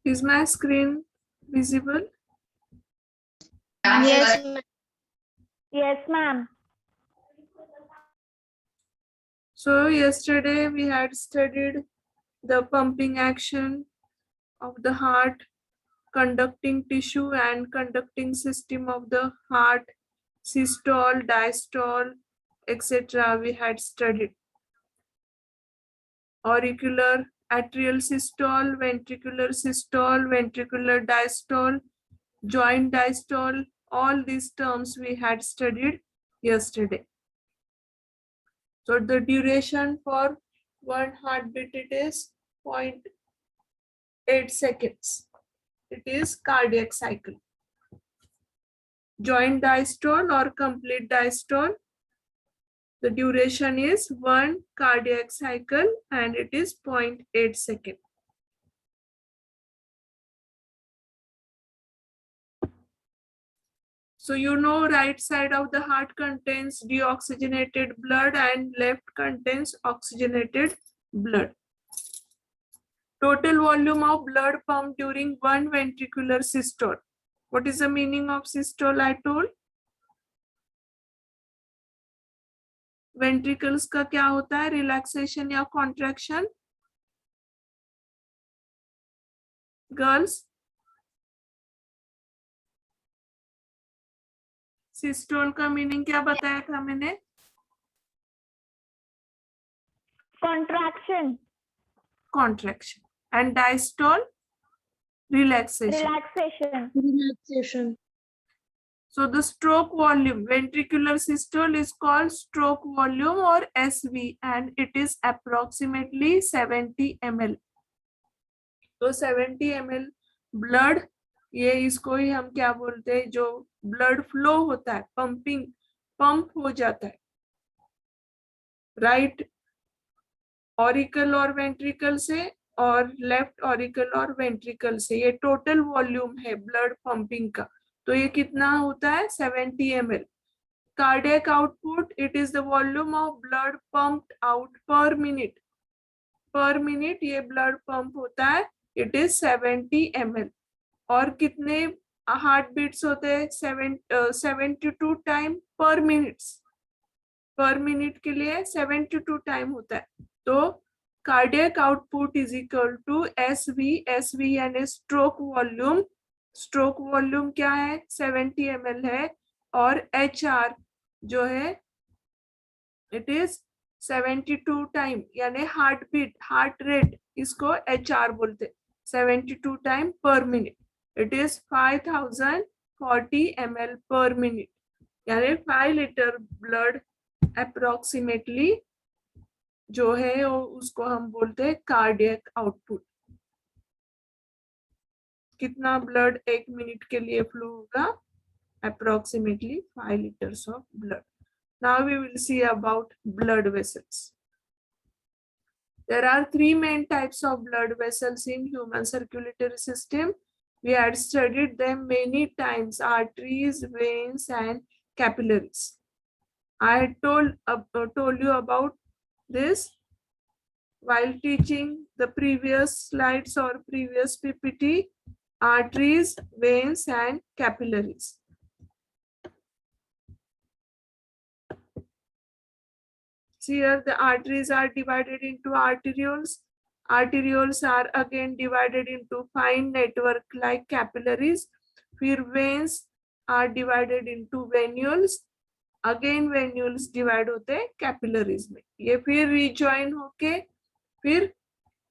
Is my screen visible? Yes, ma'am. Yes, ma'am. So yesterday we had studied the pumping action of the heart, conducting tissue and conducting system of the heart, systole, diastole, etc. We had studied auricular, atrial systole, ventricular diastole, joint diastole. All these terms we had studied yesterday. So the duration for one heartbeat it is 0.8 seconds. It is cardiac cycle. Joint diastole or complete diastole, the duration is 1 cardiac cycle and it is 0.8 seconds. So you know right side of the heart contains deoxygenated blood and left contains oxygenated blood. Total volume of blood pumped during one ventricular systole. What is the meaning of systole I told? Ventricles का क्या होता है? Relaxation या contraction? Girls? Systole का meaning क्या बताया था मैंने? Contraction. Contraction. And diastole? Relaxation. Relaxation. So the stroke volume, ventricular systole is called stroke volume or SV and it is approximately 70 ml. तो 70 ml blood, ये इसको ही हम क्या बोलते हैं, जो ब्लड फ्लो होता है, पंपिंग, पंप हो जाता है राइट ऑरिकल और वेंट्रिकल से और लेफ्ट ऑरिकल और वेंट्रिकल से, ये टोटल वॉल्यूम है ब्लड पंपिंग का। तो ये कितना होता है? 70 ml. Cardiac output, it is the volume of blood pumped out per minute. Per minute ये blood pump होता है, it is 70 ml. और कितने हार्ट बीट्स होते हैं? 72 टाइम पर मिनट. पर मिनट के लिए 72 टाइम होता है. तो cardiac output is equal to SV. SV यानी स्ट्रोक वॉल्यूम. स्ट्रोक वॉल्यूम क्या है? 70 ml है. और HR जो है इट इज 72 टाइम यानी हार्ट बीट, हार्ट रेट, इसको HR बोलते. 72 time per minute. It is 5040 ml per minute. यानी 5 लीटर ब्लड अप्रोक्सीमेटली जो है वो उसको हम बोलते हैं कार्डियक आउटपुट. कितना ब्लड एक मिनट के लिए फ्लो होगा? Approximately 5 liters of blood. Now we will see about blood vessels. There are 3 main types of blood vessels in human circulatory system. We had studied them many times: arteries, veins, and capillaries. I had told you about this while teaching the previous slides or previous PPT. Arteries, veins, and capillaries. Here the arteries are divided into arterioles. Arterioles are again divided into fine network like capillaries. फिर veins are divided into venules. Again venules divide होते हैं capillaries में. ये फिर rejoin होके फिर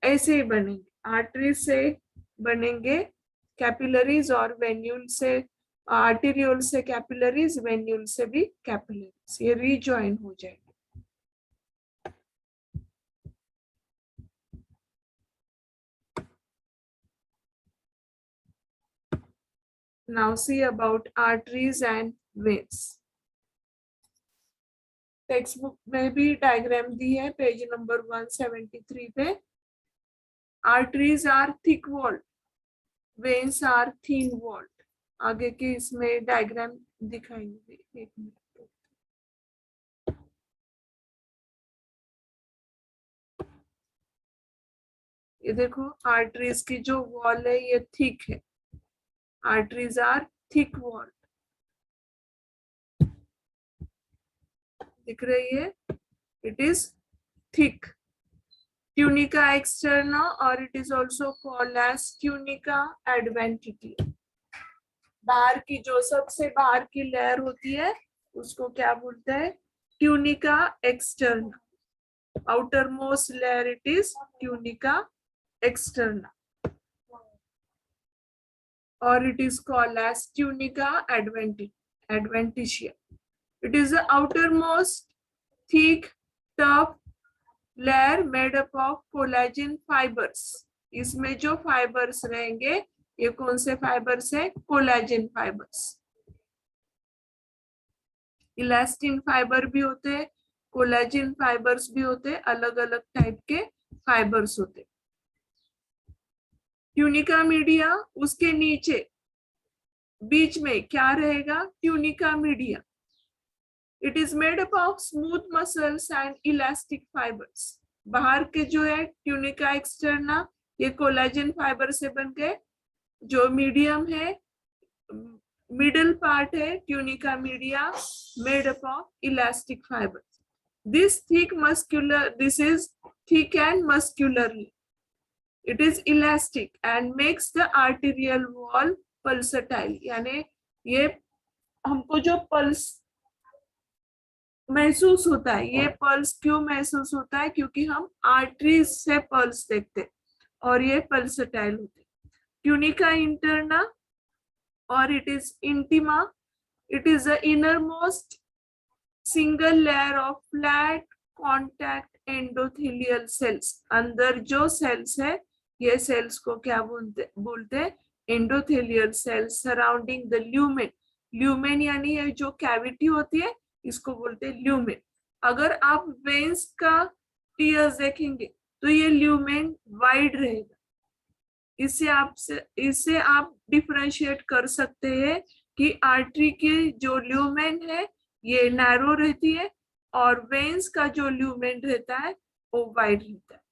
ऐसे ही बनेंगे. Arteries से बनेंगे capillaries और venule से, arteriole से capillaries, venule से भी capillaries. ये rejoin हो जाएगा. Now see about arteries and veins. Text में भी डायग्राम दी है पेज नंबर 173 पे. Arteries are thick walled, veins are thin walled. आगे के इसमें डायग्राम दिखाएंगे. एक मिनट. ये देखो आर्टरीज की जो वॉल है ये थिक है, आर्टरीज आर थिक वॉल, दिख रही है, it is thick. Tunica externa और it is also called as tunica adventitia. बाहर की जो सबसे बाहर की लेयर होती है उसको क्या बोलते हैं, tunica externa. Outer most layer it is tunica externa और it is called as tunica adventitia. It is the outermost thick tough layer made up of collagen fibers. इसमें जो फाइबर्स रहेंगे ये कौन से फाइबर्स है, कोलाजन फाइबर्स। इलास्टिन फाइबर भी होते हैं, कोलाजन फाइबर्स भी होते हैं, अलग अलग टाइप के फाइबर्स होते हैं। ट्यूनिका मीडिया, उसके नीचे बीच में क्या रहेगा, tunica media. It is made up of smooth muscles and elastic fibres. बाहर के जो है ट्यूनिका एक्सटर्ना ये कोलाजन फाइबर से बन गए, जो मीडियम है मिडल पार्ट है tunica media made up of elastic fibres. This is thick and muscularly, it is elastic and makes the arterial wall pulsatile। यानी ये हमको जो पल्स महसूस होता है, ये पल्स क्यों महसूस होता है, क्योंकि हम आर्टरीज से पल्स देखते हैं और ये पल्सटाइल होते हैं। ट्यूनिका इंटरना और it is intima, it is the innermost single layer of flat contact endothelial cells. अंदर जो सेल्स है ये सेल्स को क्या बोलते हैं, endothelial cells surrounding the lumen. Lumen यानी ये जो कैविटी होती है इसको बोलते हैं ल्यूमेन। अगर आप वेन्स का टीयर्स देखेंगे तो ये ल्यूमेन वाइड रहेगा। इससे आप डिफरेंशिएट कर सकते हैं कि आर्टरी की जो ल्यूमेन है ये नैरो रहती है और वेन्स का जो ल्यूमेन रहता है वो वाइड रहता है।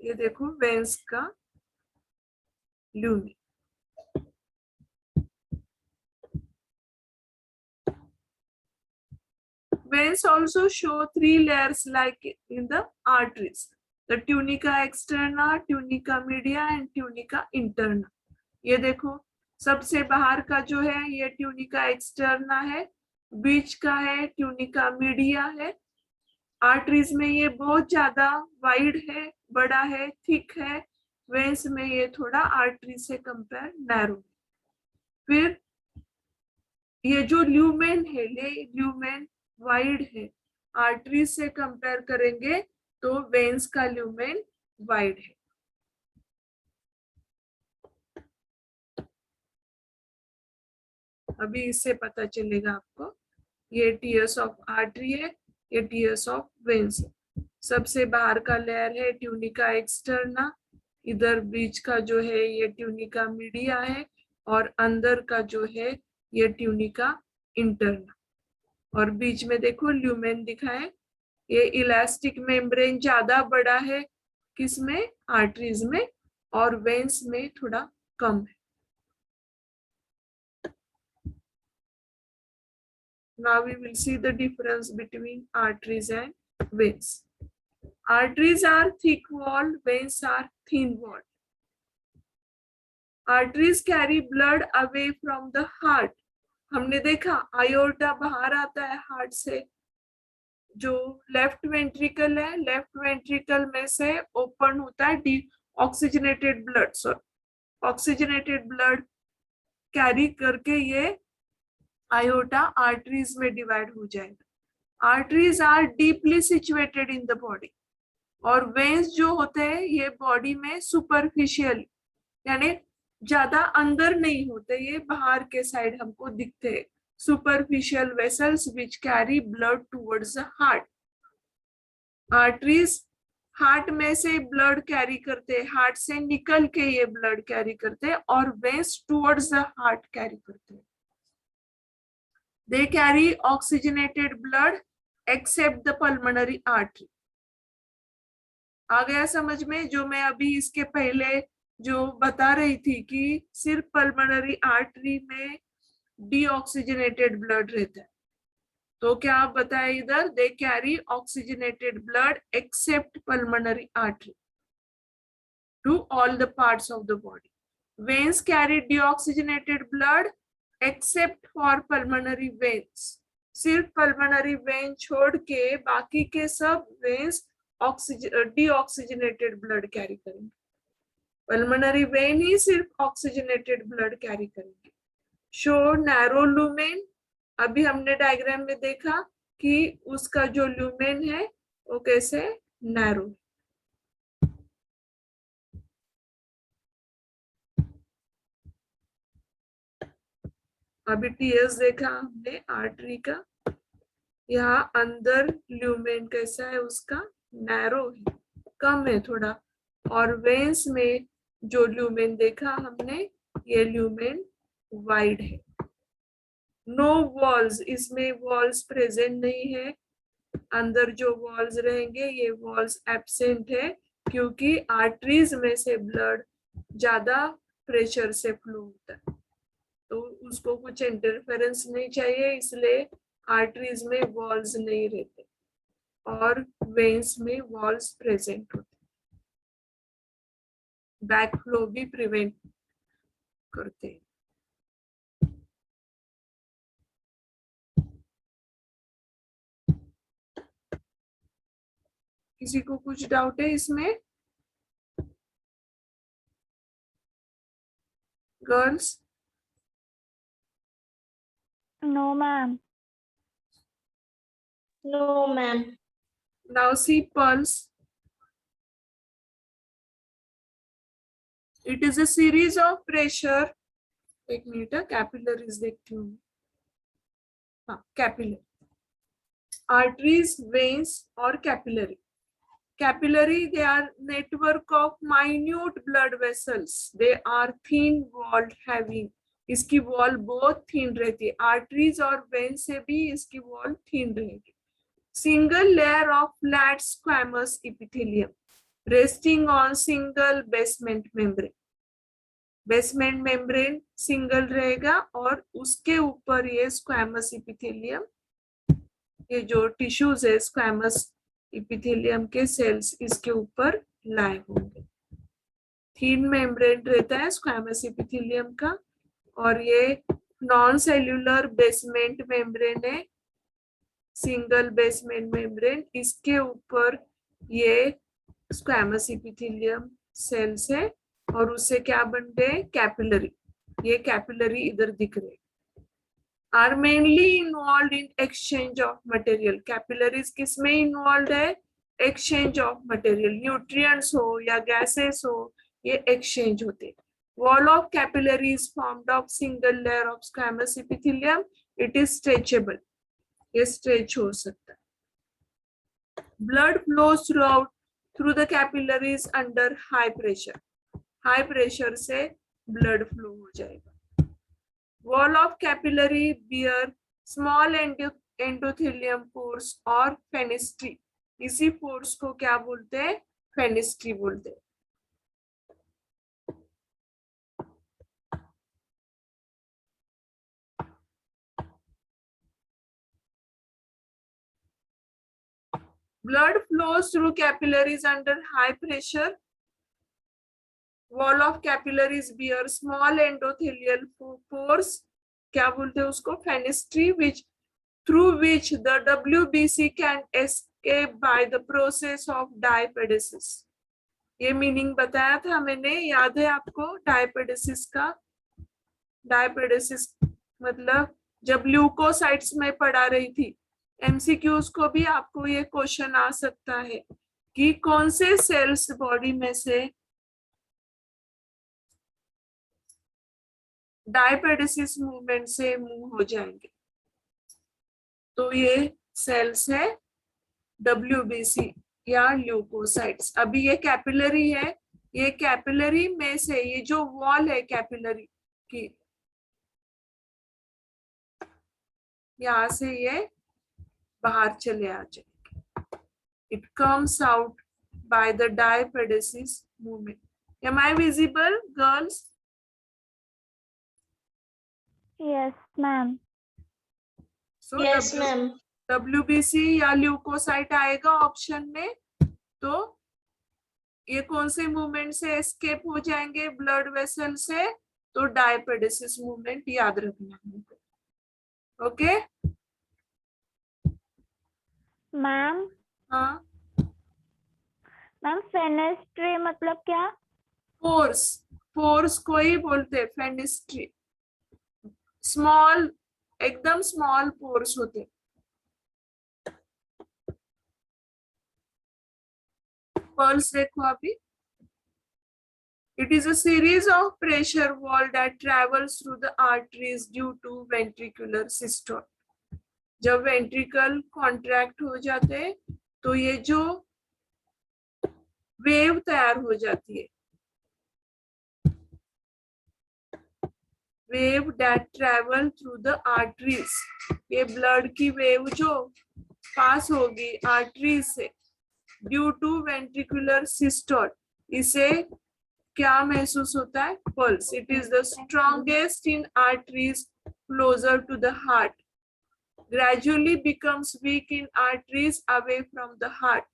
ये देखो वेन्स का lumen. Veins also show 3 layers like in the arteries: the tunica externa, tunica media and tunica interna। ये देखो सबसे बाहर का जो है ये ट्यूनिका एक्सटर्ना है, बीच का है ट्यूनिका मीडिया है। आर्टरीज में ये बहुत ज्यादा वाइड है, बड़ा है, थिक है। वेन्स में ये थोड़ा आर्टरी से कंपेयर नैरो। फिर ये जो ल्यूमेन है, ल्यूमेन वाइड है, आर्टरी से कंपेयर करेंगे तो वेन्स का ल्यूमेन वाइड है। अभी इससे पता चलेगा आपको, ये टीयर्स ऑफ आर्टरी है, ये टीयर्स ऑफ वेन्स है। सबसे बाहर का लेयर है ट्यूनिका एक्सटर्ना, इधर बीच का जो है ये ट्यूनिका मीडिया है और अंदर का जो है ये ट्यूनिका इंटरना। और बीच में देखो ल्यूमेन दिखा है। ये इलास्टिक मेम्ब्रेन ज्यादा बड़ा है किसमें, आर्टरीज में, और वेन्स में थोड़ा कम है। Now we will see the difference between arteries and veins. Arteries are thick walled, veins are thin walled. Arteries carry blood away from the heart. हमने देखा आयोर्टा बाहर आता है हार्ट से। जो लेफ्ट वेंट्रिकल है, लेफ्ट वेंट्रिकल में से ओपन होता है deoxygenated blood, sorry oxygenated blood carry करके ये आयोटा आर्टरीज में डिवाइड हो जाएगा। Arteries are deeply situated in the body और वेन्स जो होते हैं ये बॉडी में सुपरफिशियल यानी ज्यादा अंदर नहीं होते, ये बाहर के साइड हमको दिखते हैं। Superficial vessels which carry blood towards the heart. Arteries heart में से ब्लड कैरी करते हैं, हार्ट से निकल के ये ब्लड कैरी करते हैं और veins towards the heart carry करते हैं. They carry oxygenated blood except the pulmonary artery. आ गया समझ में? जो मैं अभी इसके पहले जो बता रही थी कि सिर्फ पल्मोनरी आर्टरी में डीऑक्सीजनेटेड ब्लड रहता है. तो क्या आप बताए इधर? They carry oxygenated blood except pulmonary artery to all the parts of the body. Veins carry deoxygenated blood except for pulmonary veins. सिर्फ पल्मोनरी वेन छोड़ के बाकी के सब वेन्स डीऑक्सीजनेटेड ब्लड कैरी करेंगे. पल्मोनरी वेन ही सिर्फ ऑक्सीजनेटेड ब्लड कैरी करेंगे. Show narrow lumen. अभी हमने डायग्राम में देखा कि उसका जो ल्यूमेन है वो कैसे नैरो. अभी टीएस देखा हमने आर्टरी का. यहाँ अंदर ल्यूमेन कैसा है उसका? नैरो है, कम है थोड़ा. और वेन्स में जो ल्यूमेन देखा हमने, ये ल्यूमेन वाइड है. No walls. इसमें वॉल्स प्रेजेंट नहीं है. अंदर जो वॉल्स रहेंगे ये वॉल्स एब्सेंट है क्योंकि आर्टरीज में से ब्लड ज्यादा प्रेशर से फ्लो होता है, तो उसको कुछ इंटरफेरेंस नहीं चाहिए, इसलिए आर्टरीज में वॉल्स नहीं रहते और वेन्स में वॉल्स प्रेजेंट होते. बैक फ्लो भी प्रिवेंट करते हैं. किसी को कुछ डाउट है इसमें? Girls? No, ma'am. No, ma'am. Now see pulse. It is a series of pressure. एक मिनट, कैपिलरीज देखती हूँ. हाँ, कैपिलरी, आर्टरीज, वेन्स और capillary. Capillary, they are network of minute blood vessels. They are thin walled having. इसकी wall बहुत thin रहती है. Arteries और वेन से भी इसकी वॉल थिन रहेगी. Single layer of flat squamous epithelium resting on single basement membrane. Basement membrane single रहेगा और उसके ऊपर ये स्क्वैमस इपिथेलियम, ये जो टिश्यूज है स्क्वैमस इपिथेलियम के सेल्स इसके ऊपर लाए होंगे. थीन मेम्ब्रेन रहता है स्क्वैमस इपिथेलियम का और ये नॉन सेल्यूलर बेसमेंट मेम्ब्रेन है, सिंगल बेसमेंट मेम्ब्रेन. इसके ऊपर ये स्क्वैमस इपिथेलियम सेल्स है और उससे क्या बनते हैं? कैपिलरी. ये कैपिलरी इधर दिख रहे are mainly involved in exchange of material. Capillaries किसमें involved है? Exchange of material. Nutrients हो या gases हो, ये exchange होते. Wall of capillary is formed of single layer of squamous epithelium. It is stretchable. ये stretch हो सकता है. Blood flows through the capillaries under high pressure. High pressure से blood flow हो जाएगा. Wall of capillary bear small endothelium pores और fenestrae. इसी pores को क्या बोलते हैं? फेनेस्ट्री बोलते हैं. Blood flows through capillaries under high pressure. Wall of capillaries bear small endothelial pores. क्या बोलते हैं उसको? Fenestrae. Through which the WBC can escape by the process of diapedesis. ये मीनिंग बताया था मैंने, याद है आपको डायपेडेसिस का? डायपेडेसिस मतलब जब ल्यूकोसाइट्स में पढ़ा रही थी, एमसीक्यूज को भी आपको ये क्वेश्चन आ सकता है कि कौन से सेल्स बॉडी में से डायपेडेसिस मूवमेंट से मूव हो जाएंगे. तो ये सेल्स है WBC, या ल्यूकोसाइट्स। अभी ये कैपिलरी है, ये कैपिलरी में से ये जो वॉल है कैपिलरी की, यहाँ से ये बाहर चले आ जाए। It comes out by the diapedesis movement. Am I visible, girls? Yes, ma'am. So Yes, ma'am. WBC या ल्यूकोसाइट आएगा ऑप्शन में। तो ये कौन से मूवमेंट से एस्केप हो जाएंगे ब्लड वेसल से? तो डायपेडेसिस मूवमेंट याद रखना है। ओके मैम, हाँ, मैम फेनेस्ट्री मतलब क्या? फोर्स, फोर्स को ही बोलते फेनिस्ट्री। स्मॉल, एकदम स्मॉल पोर्स होते। पल्स देखो अभी। It is a series of pressure wall that travels through the arteries due to ventricular systole. जब वेंट्रिकल कॉन्ट्रैक्ट हो जाते हैं तो ये जो वेव तैयार हो जाती है, wave that travel through the arteries, ये ब्लड की वेव जो पास होगी आर्टरी से ड्यू टू वेंट्रिकुलर सिस्टोल, इसे क्या महसूस होता है? Pulse. It is the strongest in arteries closer to the heart, gradually becomes weak in arteries away from the heart.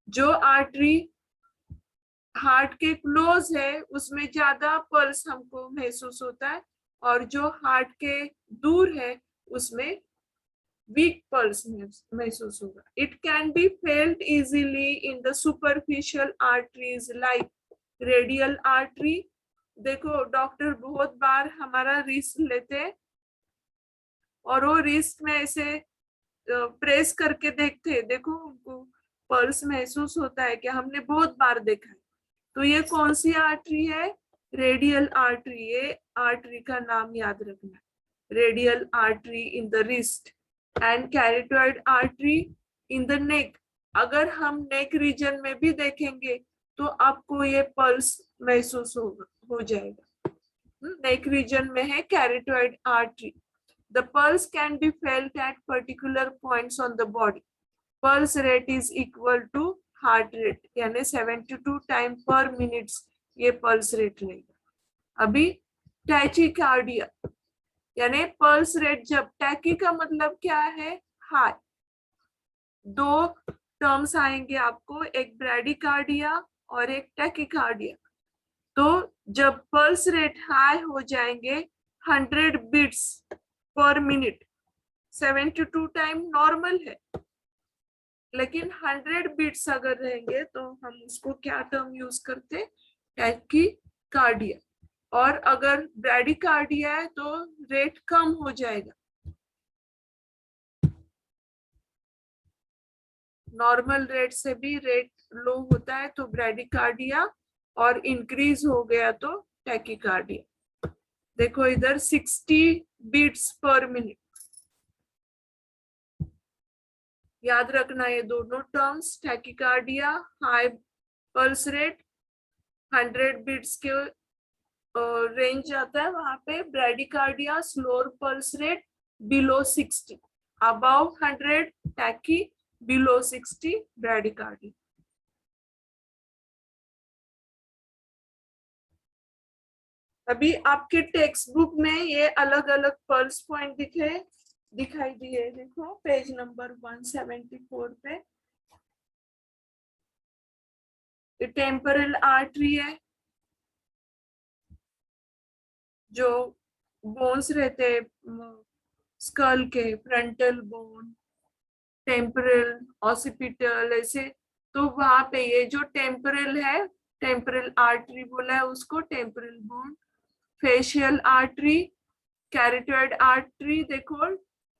जो आर्टरी हार्ट के क्लोज है उसमें ज्यादा पल्स हमको महसूस होता है, और जो हार्ट के दूर है उसमें वीक पल्स महसूस होगा। It can be felt easily in the superficial arteries like radial artery. देखो डॉक्टर बहुत बार हमारा रिस्ट लेते हैं और वो रिस्ट में ऐसे प्रेस करके देखते हैं, देखो उनको पल्स महसूस होता है क्या? हमने बहुत बार देखा है। तो ये कौन सी आर्टरी है? Radial artery. ये आर्टरी का नाम याद रखना, radial artery in the wrist and carotid artery in the neck. अगर हम नेक रीजन में भी देखेंगे तो आपको ये पल्स महसूस हो जाएगा। नेक रीजन में है carotid artery. The pulse can be felt at particular points on the body. Pulse rate is equal to heart rate, यानी 72 टाइम पर मिनट ये पल्स रेट रहेगा। अभी टैकीकार्डिया, यानी पल्स रेट जब, टैकी का मतलब क्या है? हाई। दो टर्म्स आएंगे आपको, एक ब्रैडीकार्डिया और एक टैकीकार्डिया। तो जब पल्स रेट हाई हो जाएंगे 100 बीट्स पर मिनट, 72 टाइम नॉर्मल है, लेकिन 100 बीट्स अगर रहेंगे तो हम उसको क्या टर्म यूज करते? टैकीकार्डिया। और अगर ब्रैडीकार्डिया है तो रेट कम हो जाएगा, नॉर्मल रेट से भी रेट लो होता है तो ब्रैडीकार्डिया, और इंक्रीज हो गया तो टैकीकार्डिया। देखो इधर 60 बीट्स पर मिनट, याद रखना ये दोनों terms. Tachycardia high pulse rate 100 beats के रेंज आता है वहां पे। Bradycardia slower pulse rate below 60, above 100 tachy, below 60 bradycardia. अभी आपके टेक्स्ट बुक में ये अलग अलग पल्स पॉइंट दिखाई दिए, देखो पेज नंबर 174 पे। टेम्पोरल आर्टरी है, जो बोन्स रहते हैं स्कल के, फ्रंटल बोन, टेम्पोरल, ऑसिपिटल, ऐसे। तो वहां पे ये जो टेम्पोरल है, टेम्पोरल आर्टरी बोला है उसको, temporal bone. Facial artery, carotid artery, देखो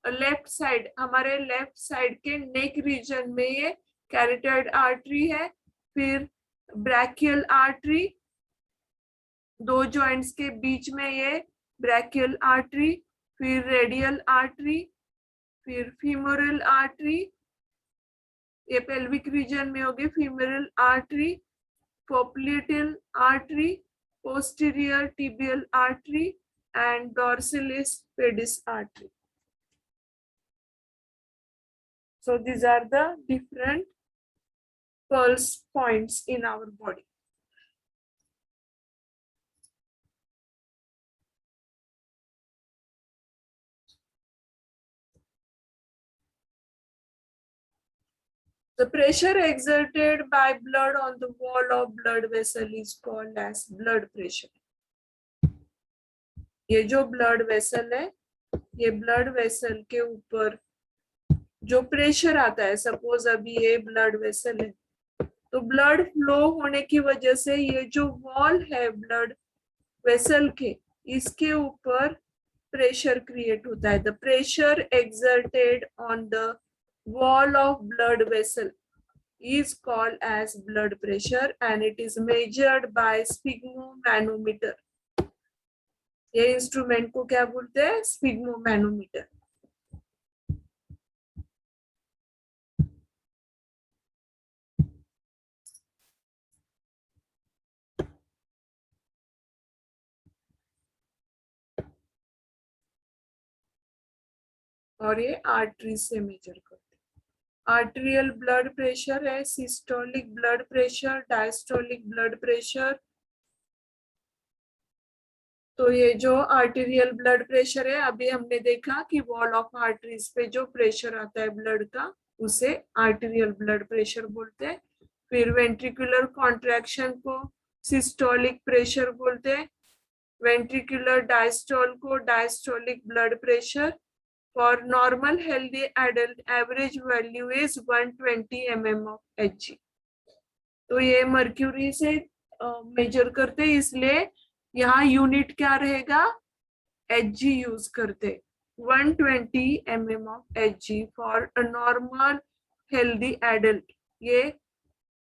लेफ्ट साइड, हमारे लेफ्ट साइड के नेक रीजन में ये कैरोटिड आर्टरी है। फिर ब्रैकियल आर्टरी, दो जॉइंट्स के बीच में ये ब्रैकियल आर्टरी। फिर रेडियल आर्टरी, फिर फीमोरल आर्टरी, ये पेल्विक रीजन में होगी femoral artery, popliteal artery, posterior tibial artery, and dorsalis pedis artery. So these are the different pulse points in our body. The pressure exerted by blood on the wall of blood vessel is called as blood pressure. ये जो blood vessel है, ये blood vessel के ऊपर जो pressure आता है, suppose अभी ये ब्लड वेसल है, तो ब्लड फ्लो होने की वजह से ये जो वॉल है ब्लड वेसल के, इसके ऊपर प्रेशर क्रिएट होता है. The pressure exerted on the wall of blood vessel is called as blood pressure and it is measured by sphygmomanometer. ये इंस्ट्रूमेंट को क्या बोलते हैं? स्फिग्मोमैनोमीटर. और ये आर्टरी से मेजर करते हैं. आर्टेरियल ब्लड प्रेशर है, systolic blood pressure, diastolic blood pressure. तो ये जो आर्टेरियल ब्लड प्रेशर है, अभी हमने देखा कि वॉल ऑफ आर्टरीज पे जो प्रेशर आता है ब्लड का, उसे आर्टेरियल ब्लड प्रेशर बोलते हैं. फिर वेंट्रिकुलर कॉन्ट्रैक्शन को सिस्टोलिक प्रेशर बोलते हैं. वेंट्रिकुलर डायस्टोल को diastolic blood pressure. For normal healthy adult, average value is 120 mm of Hg. तो ये मर्क्यूरी से मेजर करते, इसलिए यहाँ यूनिट क्या रहेगा? Hg यूज करते. 120 mm of Hg for a normal healthy adult. ये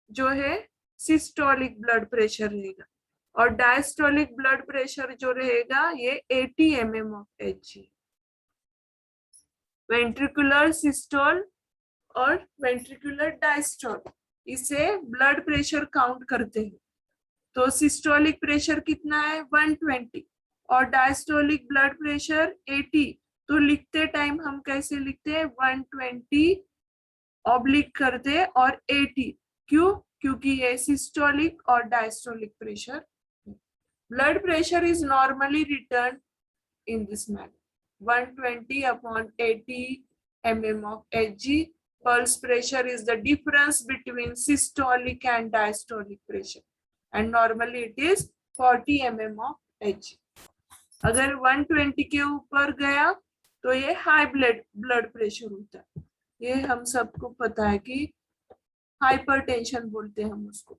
जो है सिस्टोलिक ब्लड प्रेशर रहेगा. और डायस्टोलिक ब्लड प्रेशर जो रहेगा ये 80 mm of Hg. Ventricular systole और वेंट्रिकुलर डायस्टोल, इसे ब्लड प्रेशर काउंट करते हैं. तो सिस्टोलिक प्रेशर कितना है? 120 और डायस्टोलिक ब्लड प्रेशर 80. तो लिखते टाइम हम कैसे लिखते हैं? 120 ऑब्लिक करते और 80. क्यों? क्योंकि ये सिस्टोलिक और diastolic pressure. Blood pressure is normally return in this manner. 120 upon 80 mm of Hg. Pulse pressure is the difference between systolic and diastolic pressure, and normally it is 40 mm of Hg. अगर 120 के ऊपर गया तो ये high blood pressure होता है. ये हम सबको पता है कि हाइपरटेंशन बोलते हैं हम उसको.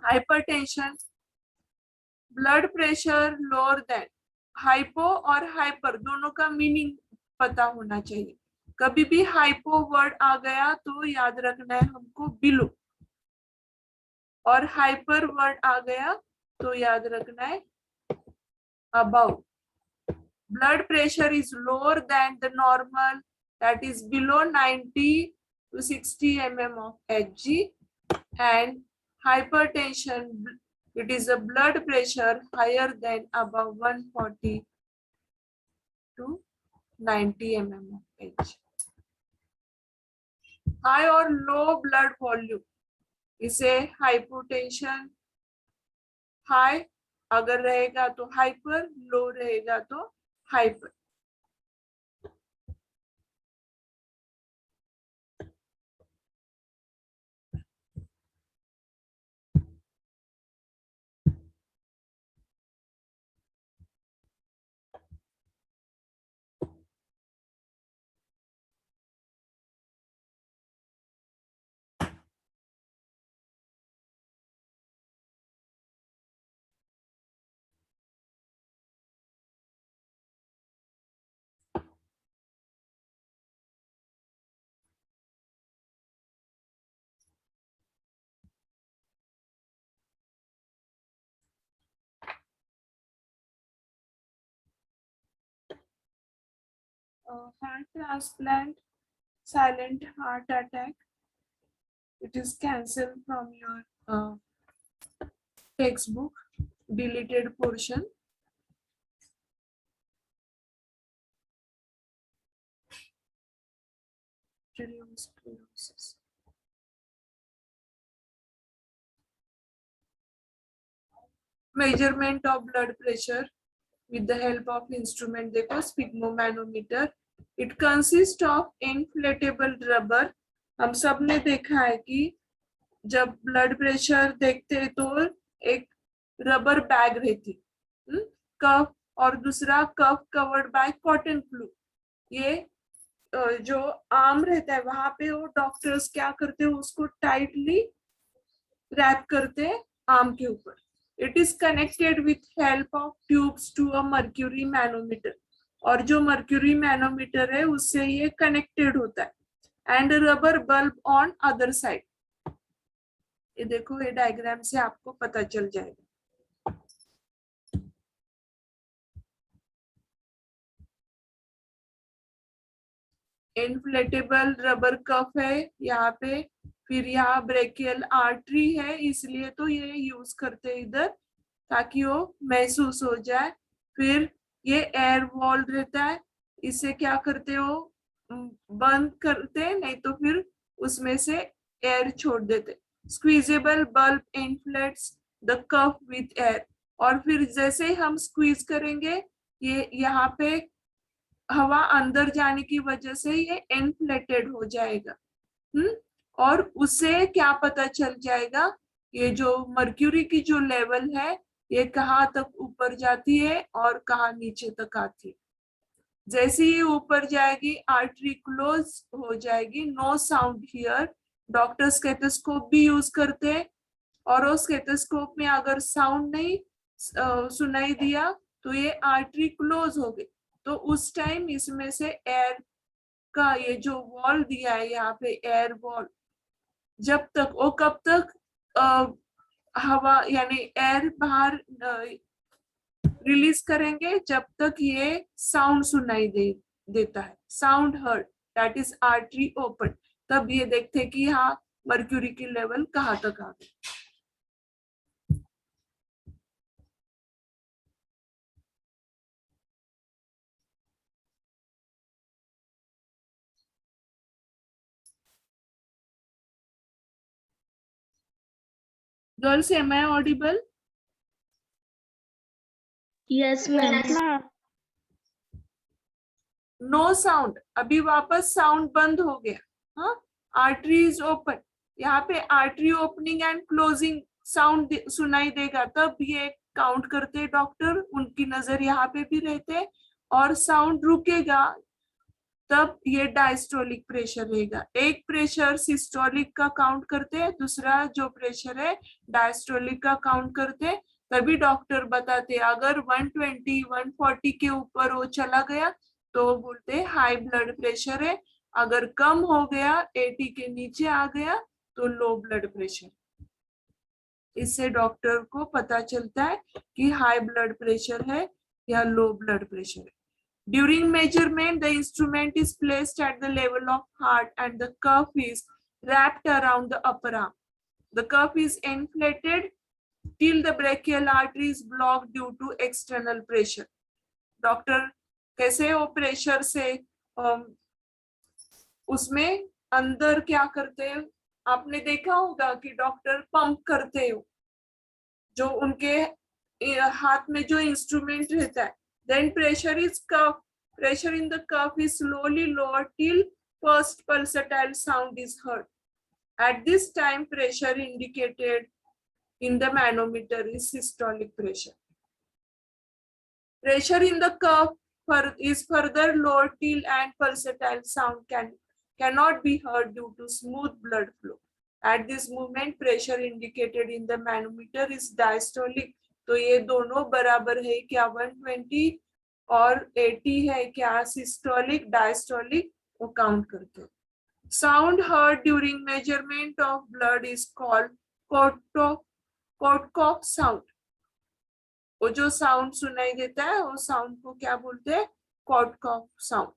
Hypertension, blood pressure lower than. Hypo और हाइपर दोनों का मीनिंग पता होना चाहिए. कभी भी हाइपो वर्ड आ गया तो याद रखना है हमको बिलो, और हाइपर वर्ड आ गया तो याद रखना है above. Blood pressure is lower than the normal, that is below 90 to 60 mm of Hg. And hypertension, it is a blood pressure higher than above 140 to 90 mm of Hg. High और low blood volume, इसे hypotension. High अगर रहेगा तो hyper, लो रहेगा तो hyper. Heart transplant, silent heart attack. It is cancelled from your textbook, deleted portion. Arteriosclerosis. Measurement of blood pressure with the help of instrument, देखो sphygmomanometer. It consists of inflatable rubber. हम सब ने देखा है कि जब ब्लड प्रेशर देखते हैं तो एक रबर बैग रहती, कफ, और दूसरा कफ कवर्ड बाय कॉटन फ्लू. ये जो आर्म रहता है वहां पे वो डॉक्टर्स क्या करते हैं, उसको टाइटली रैप करते हैं आर्म के ऊपर. It is connected with help of tubes to a mercury manometer. और जो मर्क्यूरी मैनोमीटर है उससे ये कनेक्टेड होता है. And rubber bulb on other side. ये देखो, ये डायग्राम से आपको पता चल जाएगा. इन्फ्लेटेबल रबर कफ है यहाँ पे, फिर यहाँ ब्रेकियल आर्टरी है, इसलिए तो ये यूज करते हैं इधर ताकि वो महसूस हो जाए. फिर ये एयर वॉल रहता है, इसे क्या करते हो, बंद करते, नहीं तो फिर उसमें से एयर छोड़ देते. Squeezable bulb inflates the cuff with air. और फिर जैसे ही हम स्क्वीज करेंगे, ये यहाँ पे हवा अंदर जाने की वजह से ये इन्फ्लेटेड हो जाएगा. और उससे क्या पता चल जाएगा, ये जो मर्क्यूरी की जो लेवल है ये कहाँ तक ऊपर जाती है और कहाँ नीचे तक आती है. जैसे ही ऊपर जाएगी आर्टरी क्लोज हो जाएगी. No sound here. Doctor stethoscope भी यूज करते हैं, और वो स्टेथोस्कोप में अगर साउंड नहीं सुनाई दिया तो ये आर्टरी क्लोज हो गई. तो उस टाइम इसमें से एयर का ये जो वॉल दिया है यहाँ पे, एयर वॉल, जब तक वो कब तक हवा यानी एयर बाहर रिलीज करेंगे जब तक ये साउंड सुनाई देता है. Sound heard, that is artery open. तब ये देखते कि हाँ मर्क्यूरी की लेवल कहाँ तक आ गई. Girls, am I audible? Yes ma'am. Ma'am. No sound. अभी वापस साउंड बंद हो गया. हाँ, आर्टरी इज ओपन. यहाँ पे artery opening and closing sound सुनाई देगा, तब ये काउंट करते डॉक्टर. उनकी नजर यहाँ पे भी रहते, और साउंड रुकेगा तब ये डायस्टोलिक प्रेशर रहेगा. एक प्रेशर सिस्टोलिक का काउंट करते हैं, दूसरा जो प्रेशर है डायस्टोलिक का काउंट करते हैं. तभी डॉक्टर बताते अगर 120 140 के ऊपर वो चला गया तो बोलते हाई ब्लड प्रेशर है. अगर कम हो गया 80 के नीचे आ गया तो लो ब्लड प्रेशर. इससे डॉक्टर को पता चलता है कि हाई ब्लड प्रेशर है या लो ब्लड प्रेशर है. During measurement, the instrument is placed at the level of heart and the cuff is wrapped around the upper arm. The cuff is inflated till the brachial artery is blocked due to external pressure. Doctor कैसे वो pressure से उसमें अंदर क्या करते हैं, आपने देखा होगा कि डॉक्टर पंप करते हो, जो उनके हाथ में जो इंस्ट्रूमेंट रहता है. Then pressure in the cuff is slowly lowered till first pulsatile sound is heard. At this time, pressure indicated in the manometer is systolic pressure. Pressure in the cuff is further lowered till and pulsatile sound cannot be heard due to smooth blood flow. At this moment, pressure indicated in the manometer is diastolic. तो ये दोनों बराबर है क्या, 120 और 80 है क्या systolic diastolic, वो काउंट करते हैं. Sound heard during measurement of blood is called Korotkoff sound. वो जो साउंड सुनाई देता है वो साउंड को क्या बोलते हैं, कोटकॉफ साउंड.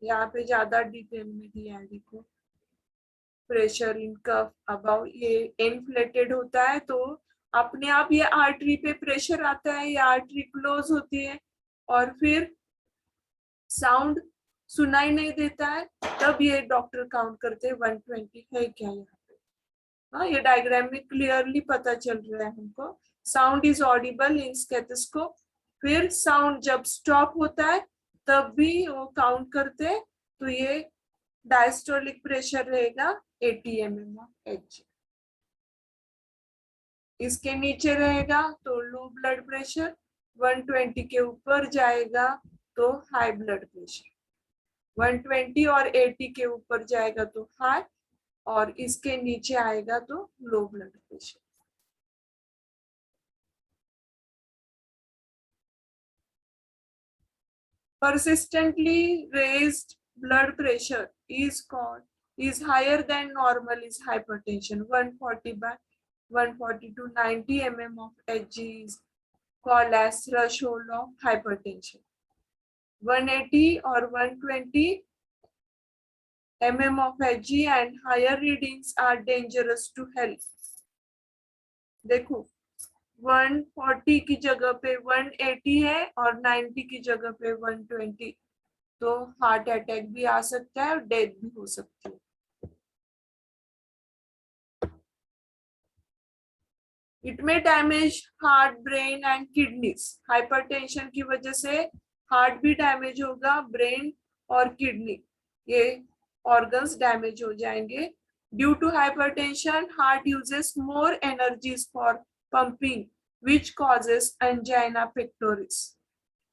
यहाँ पे ज्यादा डिटेल में दिया है, देखो प्रेशर इन कफ अबाउ, ये इन्फ्लेटेड होता है तो अपने आप ये आर्टरी पे प्रेशर आता है, ये आर्टरी क्लोज होती है और फिर साउंड सुनाई नहीं देता है, तब ये डॉक्टर काउंट करते हैं 120 है क्या यहाँ पे। हाँ, ये डायग्राम में क्लियरली पता चल रहा है हमको। Sound is Audible in stethoscope, फिर साउंड जब स्टॉप होता है तब भी वो काउंट करते हैं, तो ये डायस्टोलिक प्रेशर रहेगा 80 mmHg। इसके नीचे रहेगा तो लो ब्लड प्रेशर, 120 के ऊपर जाएगा तो हाई ब्लड प्रेशर, 120 और 80 के ऊपर जाएगा तो हाई, और इसके नीचे आएगा तो low blood pressure. Persistently raised blood pressure is called, is higher than normal is hypertension. 140 by 140 to 90 mm of Hg is called as threshold of hypertension. 180 or 120 mm of Hg and higher readings are dangerous to health. देखो 140 की जगह पे 180 है और 90 की जगह पे 120, तो हार्ट अटैक भी आ सकता है और डेथ भी हो सकती है। इट में damage heart, brain and kidneys. Hypertension की वजह से हार्ट भी डैमेज होगा, ब्रेन और किडनी, ये ऑर्गन्स डैमेज हो जाएंगे। Due to hypertension heart uses more energies for pumping which causes angina pectoris.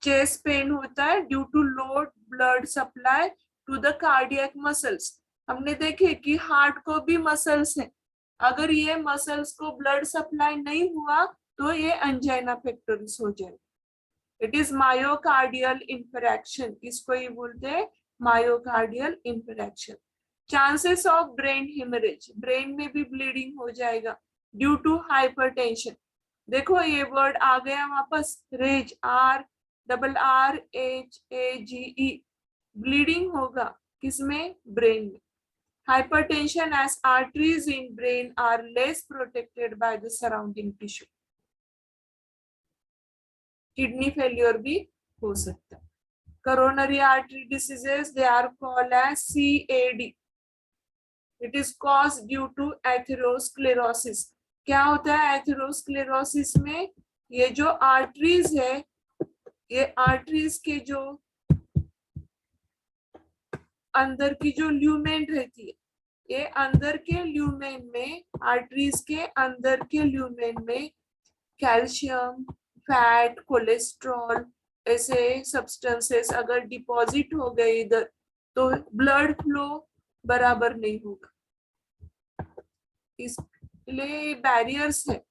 Chest pain होता है due to low blood supply to the cardiac muscles. हमने देखे कि हार्ट को भी मसल्स है, अगर ये मसल्स को ब्लड सप्लाई नहीं हुआ तो ये एंजाइना पेक्टोरिस हो जाए। इट इज मायोकार्डियल इंफरेक्शन, इसको ये बोलते हैं myocardial infarction. Chances of brain haemorrhage, brain में भी ब्लीडिंग हो जाएगा ड्यू टू हाइपरटेंशन। देखो ये वर्ड आ गया वापस, रेज, RRRHAGE, ब्लीडिंग होगा किसमें, ब्रेन में। Hypertension as arteries in brain are less protected by the surrounding tissue. Kidney failure भी हो सकता है। Coronary artery diseases, they are called as CAD. It is caused due to atherosclerosis. क्या होता है एथेरोस्क्लेरोसिस में, ये जो आर्टरीज है, ये आर्टरीज के जो अंदर की जो ल्यूमेन रहती है, ये अंदर के ल्यूमेन में, आर्टरीज के अंदर के ल्यूमेन में कैल्शियम, फैट, कोलेस्ट्रॉल ऐसे सब्सटेंसेस अगर डिपॉजिट हो गए इधर, तो ब्लड फ्लो बराबर नहीं होगा, इसलिए बैरियर्स है।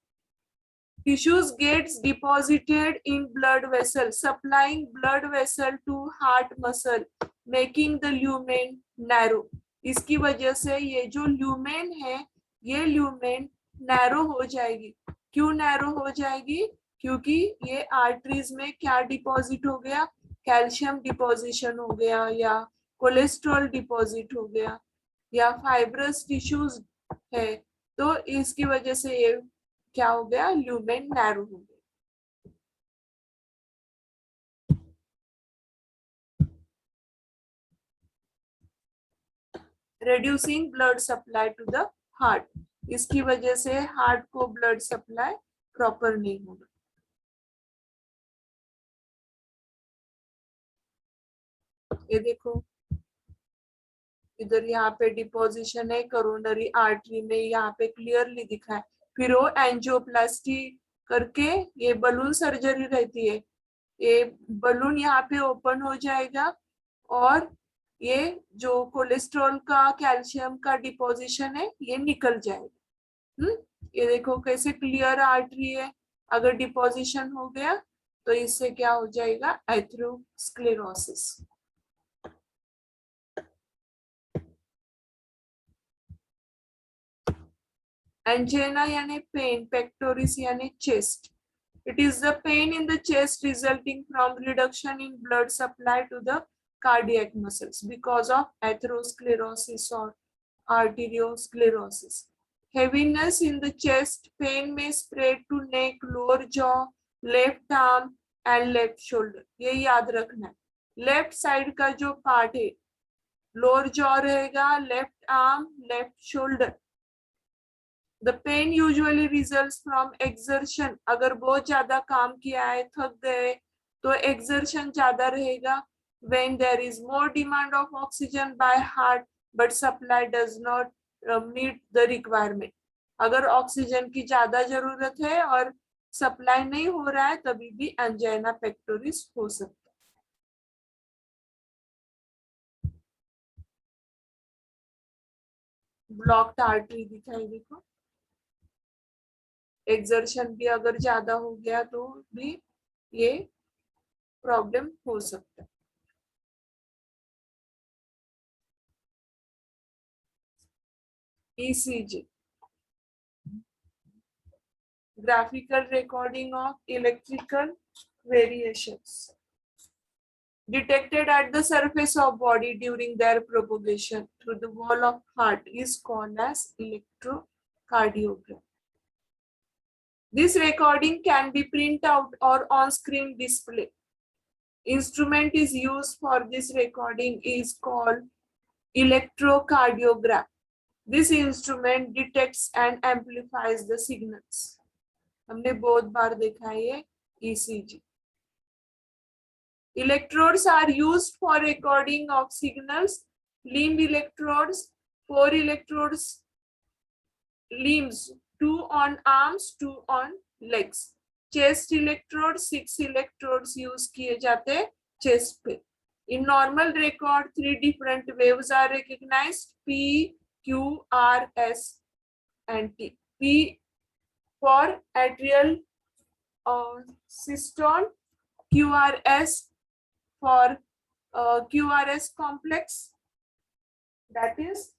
Tissues gets deposited in blood vessel, supplying blood vessel to heart muscle, making the lumen narrow. इसकी वजह से ये जो ल्यूमेन है, ये ल्यूमेन नैरो हो जाएगी। क्यों नैरो हो जाएगी, क्योंकि ये आर्टरीज में क्या डिपॉजिट हो गया, कैल्शियम डिपोजिशन हो गया, या कोलेस्ट्रॉल डिपॉजिट हो गया, या फाइब्रस टिश्यूज है, तो इसकी वजह से ये क्या हो गया, ल्यूमेन नैरो हो गया। Reducing blood supply to the heart, इसकी वजह से हार्ट को ब्लड सप्लाई प्रॉपर नहीं होगा। ये देखो इधर यहाँ पे डिपोजिशन है कोरोनरी आर्टरी में, यहाँ पे क्लियरली दिखा है। फिर वो एंजियोप्लास्टी करके, ये बलून सर्जरी रहती है, ये बलून यहाँ पे ओपन हो जाएगा और ये जो कोलेस्ट्रॉल का, कैल्शियम का डिपोजिशन है, ये निकल जाएगा। ये देखो कैसे क्लियर आर्टरी है, अगर डिपोजिशन हो गया तो इससे क्या हो जाएगा, एथेरोस्क्लेरोसिस। Angina यानी पेन, पेक्टोरिस यानी chest. It is the pain in the chest resulting from reduction in blood supply to the cardiac muscles because of atherosclerosis or arteriosclerosis. Heaviness in the chest, pain may spread to neck, lower jaw, left arm and left shoulder. ये याद रखना है. Left side का जो part है, lower jaw रहेगा, left arm, left shoulder. The pain usually results from exertion. अगर बहुत ज्यादा काम किया है, थक गए, तो exertion ज्यादा रहेगा. When there is more demand of oxygen by heart, but supply does not meet the requirement. अगर ऑक्सीजन की ज्यादा जरूरत है और सप्लाई नहीं हो रहा है, तभी भी एंजाइना पेक्टोरिस हो सकता है. ब्लॉक्ड आर्टरी दिखाई देखो. एक्सर्शन भी अगर ज्यादा हो गया तो भी ये प्रॉब्लम हो सकता है. ECG, graphical recording of electrical variations detected at the surface of body during their propagation through the wall of heart is called as electrocardiogram. This recording can be printed out or on-screen display. Instrument is used for this recording is called electrocardiogram. This instrument detects and amplifies the signals. हमने बहुत बार देखा है ये ECG. Electrodes are used for recording of signals. Limb electrodes, 4 electrodes, limbs, 2 on arms, 2 on legs. Chest electrodes, 6 electrodes use किए जाते हैं chest पे. In normal record, 3 different waves are recognized: P, Q, R, S, and T. P for atrial systole, QRS for QRS complex, that is